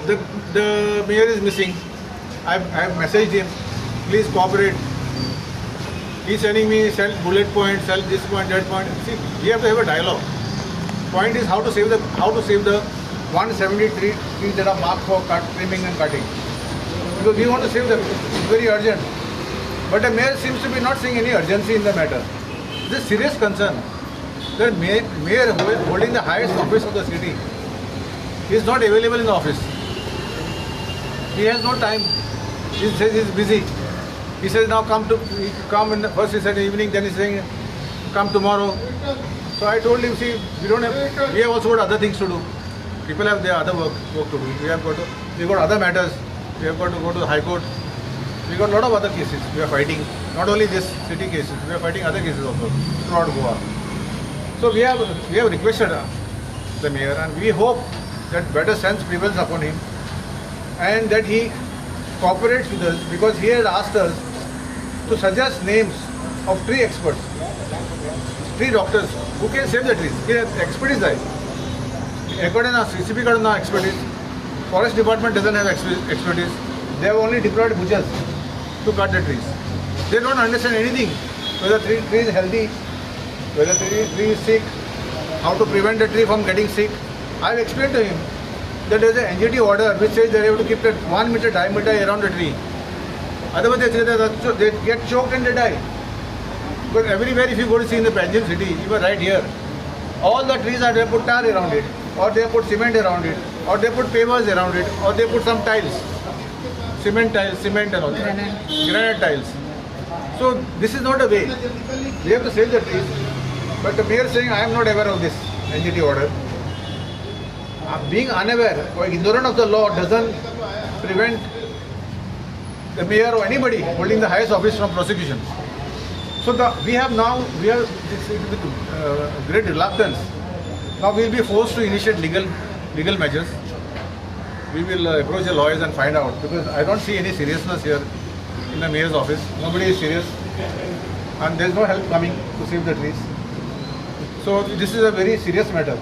the mayor is missing. I've messaged him. Please cooperate. He's sending me sell bullet point, sell this point, that point. See, we have to have a dialogue. Point is how to save the 173 trees that are marked for trimming and cutting. Because we want to save them. It's very urgent. But the mayor seems to be not seeing any urgency in the matter. This is a serious concern. The mayor who is holding the highest office of the city is not available in the office. He has no time. He says he's busy. He says now come in the, first he said evening, then he's saying come tomorrow. So I told him, see, we have also got other things to do. People have their other work to do. We've got other matters. We have got to go to the High Court. We got a lot of other cases we are fighting. Not only this city cases, we are fighting other cases also throughout Goa. So we have requested the mayor, and we hope that better sense prevails upon him and that he cooperates with us, because he has asked us to suggest names of tree experts, tree doctors who can save the trees. He has expertise there. According to CCP got no expertise. Forest department doesn't have expertise. They have only deployed butchers to cut the trees. They don't understand anything, whether tree is healthy, whether tree is sick, how to prevent the tree from getting sick. I have explained to him that there is an NGT order which says they have to keep that 1 meter diameter around the tree. Otherwise they say that they get choked and they die. But everywhere if you go to see in the Panjim city, even right here, all the trees are, they put tar around it, or they put cement around it, or they put pavers around it, or they put some tiles. Cement and all that. Granite tiles. So this is not a way. We have to save the trees. But the mayor is saying, I am not aware of this NGT order. Being unaware or ignorant of the law doesn't prevent the mayor or anybody holding the highest office from prosecution. So we have with great reluctance. Now we will be forced to initiate legal measures. We will approach the lawyers and find out, because I don't see any seriousness here in the mayor's office. Nobody is serious, and there is no help coming to save the trees. So this is a very serious matter,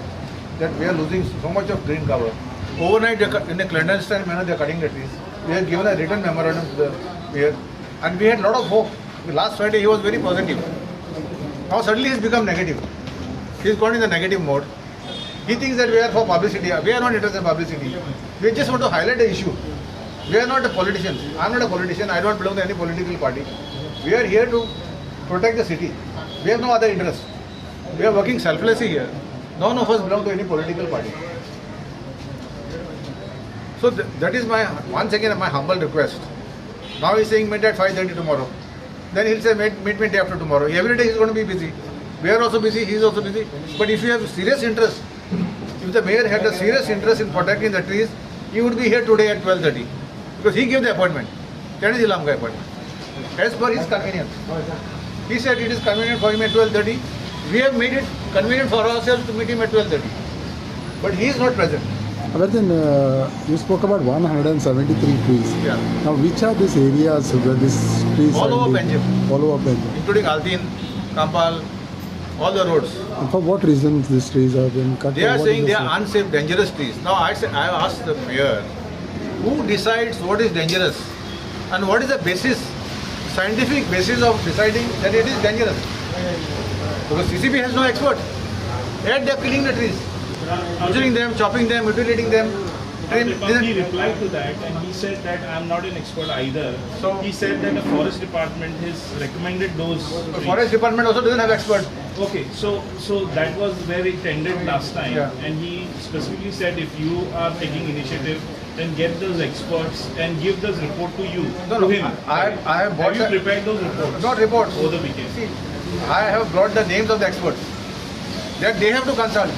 that we are losing so much of green cover. Overnight, in a clandestine manner, they are cutting the trees. We have given a written memorandum to the mayor, and we had a lot of hope. Last Friday, he was very positive. Now suddenly he has become negative. He has gone in the negative mode. He thinks that we are for publicity. We are not interested in publicity. We just want to highlight the issue. We are not a politician. I am not a politician. I don't belong to any political party. We are here to protect the city. We have no other interest. We are working selflessly here. None of us belong to any political party. So that is once again my humble request. Now he is saying meet at 5:30 tomorrow. Then he will say meet me day after tomorrow. Every day he is going to be busy. We are also busy. He is also busy. But if you have serious interest, if the mayor had a serious interest in protecting the trees, he would be here today at 12:30. Because he gave the appointment. That is Ilamka appointment. As per his convenience. He said it is convenient for him at 12:30. We have made it convenient for ourselves to meet him at 12:30. But he is not present. But then you spoke about 173 trees. Yeah. Now which are these areas where these trees All over Panjim. All over Panjim. Including Altin, Kampal, all the roads. And for what reasons these trees have been cut? They are What saying is they the are unsafe, dangerous trees. Now I have asked the mayor, who decides what is dangerous and what is the basis, scientific basis of deciding that it is dangerous? Because CCP has no expert. Yet they are killing the trees, butchering them, chopping them, mutilating them. He replied to that and he said that I am not an expert either. So He said that the forest department has recommended those the trees. forest department also doesn't have expert. Okay, so that was where it ended last time, Yeah. and he specifically said if you are taking initiative, then get those experts and give this report to you, No, to no, him. I have bought Have you prepared those reports? not reports. Over the weekend. See, I have brought the names of the experts that they have to consult.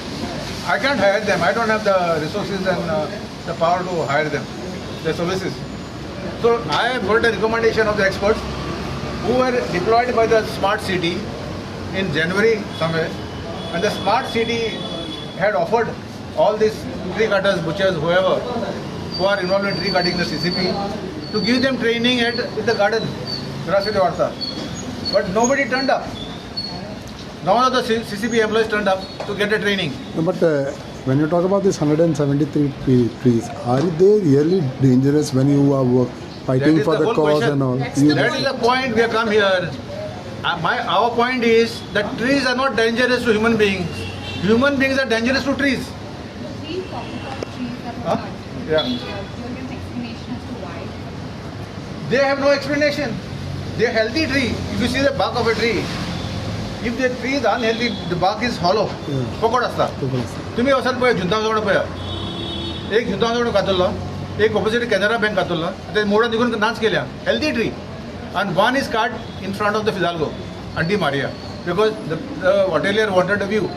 I can't hire them. I don't have the resources and the power to hire them, the services. So I have got a recommendation of the experts who were deployed by the Smart City in January somewhere, and the Smart City had offered all these tree cutters, butchers, whoever, who are involved in tree cutting, the CCP, to give them training at the garden, Graswati Varta. But nobody turned up. None of the CCP employees turned up to get the training. But when you talk about this 173 trees, are they really dangerous when you are fighting That is for the the whole cause question. and all? That's You- the That is the point we have come here. Our point is that trees are not dangerous to human beings. Human beings are dangerous to trees. The three tropical trees that were Huh? cut. Yeah. Do you have an explanation as to why? They have no explanation. They are healthy tree. If you see the bark of a tree, if the tree is unhealthy, the bark is hollow. फुकट असता. तुम्ही वचन पळय जुंतावजवळ पळया. एक जुंतावजवळ कातरलो, एक opposite Canara bank कातरलो. ते मोडा निघून नाच केल्या. Healthy tree. And one is cut in front of the Fidalgo, Anti Maria, because the hotelier wanted a view.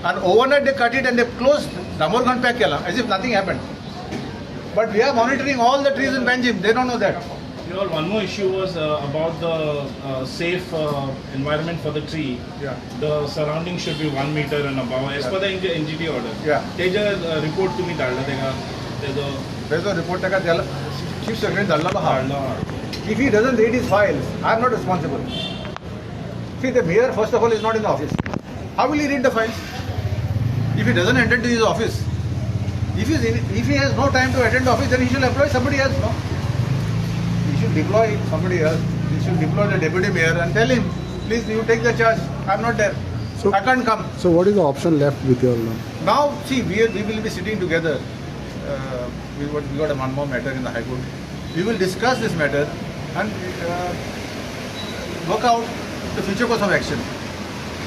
And overnight they cut it and they closed. Damorgan pack kela, as if nothing happened. But we are monitoring all the trees in Panjim. They don't know that. Your one more issue was about the safe environment for the tree. Yeah. The surrounding should be 1 meter and above, as per the NGT order. Yeah. They just report to me धाडला तेका. तेजो There's a report that Chief Secretary Dallala धाडला. If he doesn't read his files, I am not responsible. See, the mayor, first of all, is not in the office. How will he read the files? If he doesn't attend to his office, if he has no time to attend the office, then he should employ somebody else, no? He should deploy somebody else. He should deploy the deputy mayor and tell him, please, you take the charge. I am not there. So- I can't come. So what is the option left with your law? Now, see, we will be sitting together. We got a one more matter in the High Court. We will discuss this matter and work out the future course of action.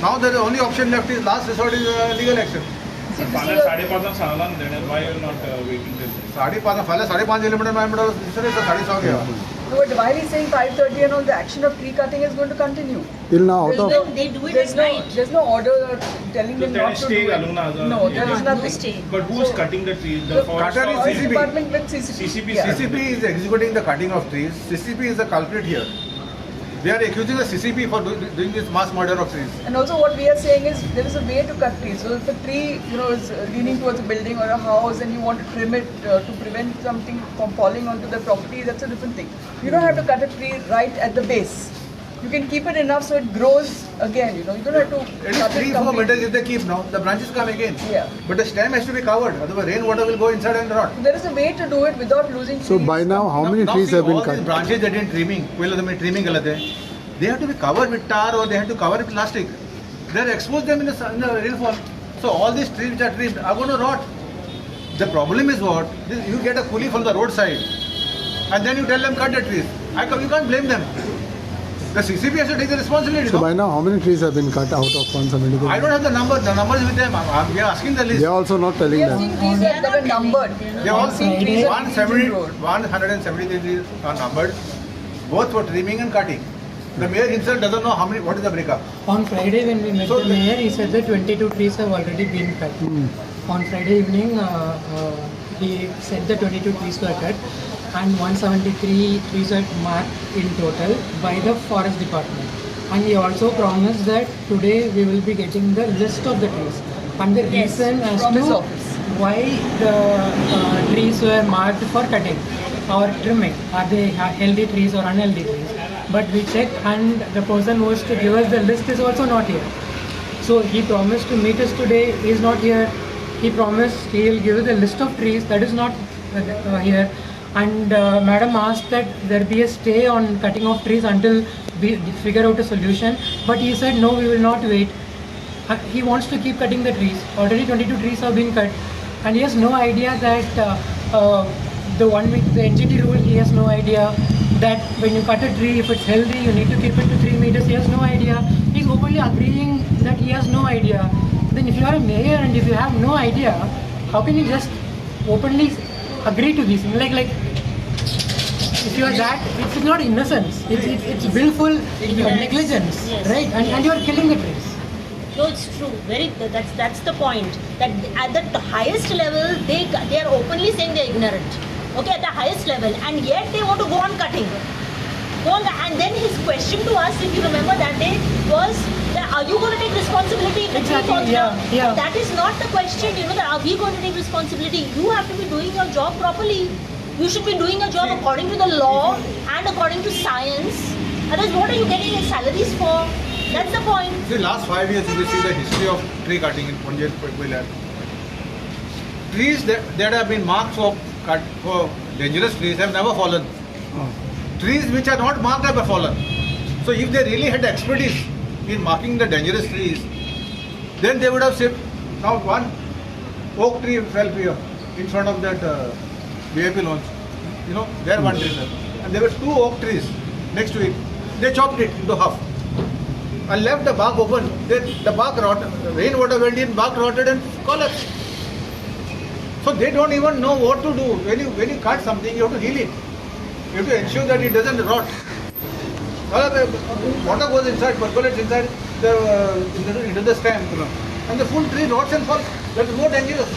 Now, the only option left is last resort is legal action. फाल्यां 5:30 सांगला न्ही तेणें. Why you are not waiting till then? 5:30 फाल्यां 5:30 येयले म्हणटा मागीर म्हणटा दुसरे दिसा 6:30 घेया. No, but while he's saying 5:30 and all, the action of tree cutting is going to continue. Till now, out There's of no, They do it at night. there's no order telling So them then not to stay do alone as it. a- No, there is Yeah. No nothing. stay. But who's cutting the trees? The The forest cutter is or- Forest CCB. department with CCP. CCP. Yeah. CCP is executing the cutting of trees. CCP is the culprit here. They are accusing the CCP for doing this mass murder of trees. And also what we are saying is there is a way to cut trees. So if a tree, is leaning towards a building or a house and you want to trim it to prevent something from falling onto the property, that's a different thing. You don't have to cut a tree right at the base. You can keep it enough so it grows again, You don't have to It is cut 3-4 completely. meters if they keep now. The branches come again. Yeah. But the stem has to be covered. Otherwise rainwater will go inside and rot. There is a way to do it without losing so trees. by now, how many Now trees see, have been all these cut? branches that in trimming, trimming गलत है. They have to be covered with tar or they have to cover it with plastic. They are exposed them in the rainfall. So all these trees which are trimmed are going to rot. The problem is what? You get a coolie from the roadside and then you tell them cut the trees. You can't blame them. The CCP has to take the responsibility. So no? by now, how many trees have been cut out of 173? I don't have the number. The number is with them. We are asking the list. They are also not telling We have them. seen trees that are numbered. They all seen trees on Beacon Road. 173 trees are numbered, both for trimming and cutting. The mayor himself doesn't know what is the breakup. On Friday, when we met So the mayor, he said that 22 trees have already been cut. On Friday evening, he said that 22 trees were cut and 173 trees were marked in total by the forest department. And he also promised that today we will be getting the list of the trees. And the reason as from his to office. why the trees were marked for cutting or trimming, are they healthy trees or unhealthy trees? But we checked and the person who was to give us the list is also not here. So he promised to meet us today, he is not here. He promised he will give us the list of trees, that is not here. And madam asked that there be a stay on cutting of trees until we figure out a solution. But he said no, we will not wait. He wants to keep cutting the trees. Already 22 trees have been cut. And he has no idea that the NGT rule, he has no idea that when you cut a tree, if it's healthy, you need to keep it to 3 meters. He has no idea. He's openly agreeing that he has no idea. Then if you are a mayor and if you have no idea, how can you just openly agree to these things? Like if you are that, it's not innocence. It's willful negligence, Yes. right? And you are killing the trees. No, it's true. That's the point. That at the highest level, they are openly saying they're ignorant. Okay, at the highest level, and yet they want to go on cutting. And then his question to us, if you remember that day, was that are you going to take responsibility if the tree Exactly, falls yeah, down? yeah. That is not the question. That are we going to take responsibility? You have to be doing your job properly. You should be doing your job according to the law and according to science. Otherwise, what are you getting your salaries for? That's the point. See, last 5 years, if you see the history of tree cutting in Punjab, trees that have been marked for dangerous trees have never fallen. Trees which are not marked have fallen. So if they really had expertise in marking the dangerous trees, then they would have said, now one oak tree fell here in front of that VIP launch. You know, there one tree fell. And there were 2 oak trees next to it. They chopped it into half and left the bark open. Then the bark rotted, rainwater went in, bark rotted and collapsed. So they don't even know what to do. When you cut something, you have to heal it. You have to ensure that it doesn't rot. Water goes inside, percolates inside into the stem, and the full tree rots and falls. That is more dangerous.